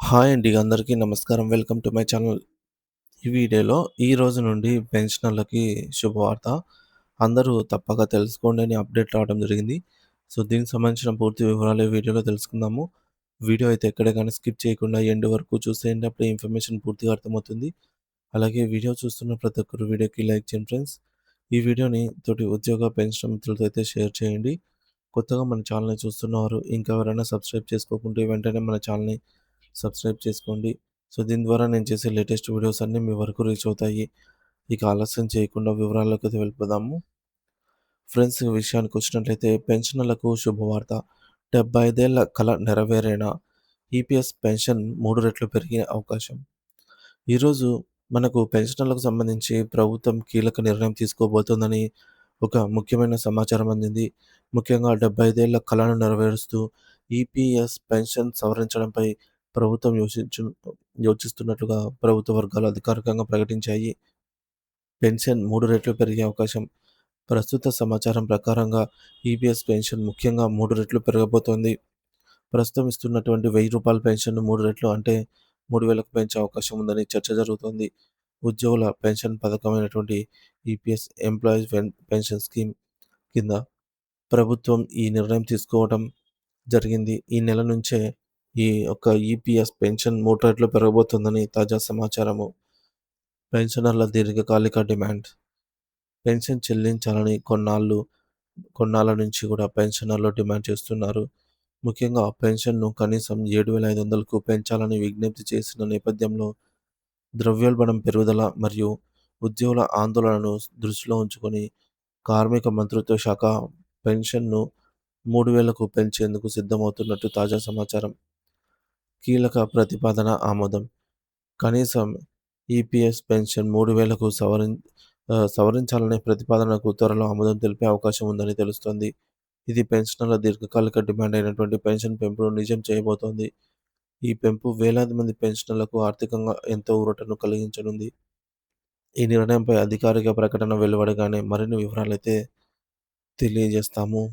Hi అండి. అందరికీ నమస్కారం. Welcome to my channel. ఈ వీడియోలో ఈ రోజు నుండి పెన్షనర్లకి శుభవార్త. అందరూ తప్పక తెలుసుకోండి అని అప్డేట్ రావడం జరిగింది. సో, దీనికి సంబంధించిన పూర్తి వివరాలు ఈ వీడియోలో తెలుసుకుందాము. వీడియో అయితే ఎక్కడ గాని స్కిప్ చేయకుండా ఎండ్ వరకు చూసేయండి. అప్పుడే ఇన్ఫర్మేషన్ పూర్తిగా అర్థమవుతుంది. అలాగే వీడియో చూస్తున్న ప్రతి ఒక్కరు వీడియోకి లైక్ చేయండి ఫ్రెండ్స్. ఈ వీడియోని తోటి ఉద్యోగ, పెన్షన్ మిత్రులతో అయితే షేర్ చేయండి. కొత్తగా మన ఛానల్‌ని చూస్తున్నవారు ఇంకా ఎవరైనా సబ్స్క్రైబ్ చేసుకోకుంటే వెంటనే మన ఛానల్‌ని సబ్స్క్రైబ్ చేసుకోండి. సో, దీని ద్వారా నేను చేసే లేటెస్ట్ వీడియోస్ అన్నీ మీ వరకు రీచ్ అవుతాయి. ఇక ఆలస్యం చేయకుండా వివరాల్లోకి వెళ్ళిపోదాము. ఫ్రెండ్స్, విషయానికొచ్చినట్లయితే పెన్షనర్లకు శుభవార్త. 75 ఏళ్ల కల నెరవేరేనా? ఈపీఎస్ పెన్షన్ 3 రెట్లు పెరిగే అవకాశం. ఈరోజు మనకు పెన్షనర్లకు సంబంధించి ప్రభుత్వం కీలక నిర్ణయం తీసుకోబోతోందని ఒక ముఖ్యమైన సమాచారం అందింది. ముఖ్యంగా 75 ఏళ్ల కలను నెరవేరుస్తూ ఈపీఎస్ పెన్షన్ సవరించడంపై ప్రభుత్వం యోచిస్తున్నట్లుగా ప్రభుత్వ వర్గాలు అధికారికంగా ప్రకటించాయి. పెన్షన్ 3 రెట్లు పెరిగే అవకాశం. ప్రస్తుత సమాచారం ప్రకారంగా ఈపీఎస్ పెన్షన్ ముఖ్యంగా 3 రెట్లు పెరగబోతోంది. ప్రస్తుతం ఇస్తున్నటువంటి రూ. 1000 పెన్షన్‌ను 3 రెట్లు అంటే 3000కు పెంచే అవకాశం ఉందని చర్చ జరుగుతోంది. ఉద్యోగుల పెన్షన్ పథకమైనటువంటి ఈపీఎస్ ఎంప్లాయీస్ పెన్షన్ స్కీమ్ కింద ప్రభుత్వం ఈ నిర్ణయం తీసుకోవడం జరిగింది. ఈ నెల నుంచే ఈ యొక్క ఈపీఎస్ పెన్షన్ 3 రెట్లు పెరగబోతోందని తాజా సమాచారము. పెన్షనర్ల దీర్ఘకాలిక డిమాండ్. పెన్షన్ చెల్లించాలని కొన్నాళ్ళ నుంచి కూడా పెన్షనర్లు డిమాండ్ చేస్తున్నారు. ముఖ్యంగా పెన్షన్‌ను కనీసం 7,500కు పెంచాలని విజ్ఞప్తి చేసిన నేపథ్యంలో ద్రవ్యోల్బణం పెరుగుదల మరియు ఉద్యోగుల ఆందోళనను దృష్టిలో ఉంచుకొని కార్మిక మంత్రిత్వ శాఖ పెన్షన్‌ను 3,000కు పెంచేందుకు సిద్ధమవుతున్నట్టు తాజా సమాచారం. కీలక ప్రతిపాదన ఆమోదం. కనీసం ఈపీఎస్ పెన్షన్ 3,000కు సవరించాలనే ప్రతిపాదనకు త్వరలో ఆమోదం తెలిపే అవకాశం ఉందని తెలుస్తోంది. ఇది పెన్షనర్ల దీర్ఘకాలిక డిమాండ్ అయినటువంటి పెన్షన్ పెంపును నిజం చేయబోతోంది. ఈ పెంపు వేలాది మంది పెన్షనర్లకు ఆర్థికంగా ఎంతో ఊరటను కలిగించనుంది. ఈ నిర్ణయంపై అధికారిక ప్రకటన వెలువడగానే మరిన్ని వివరాలైతే తెలియజేస్తాము.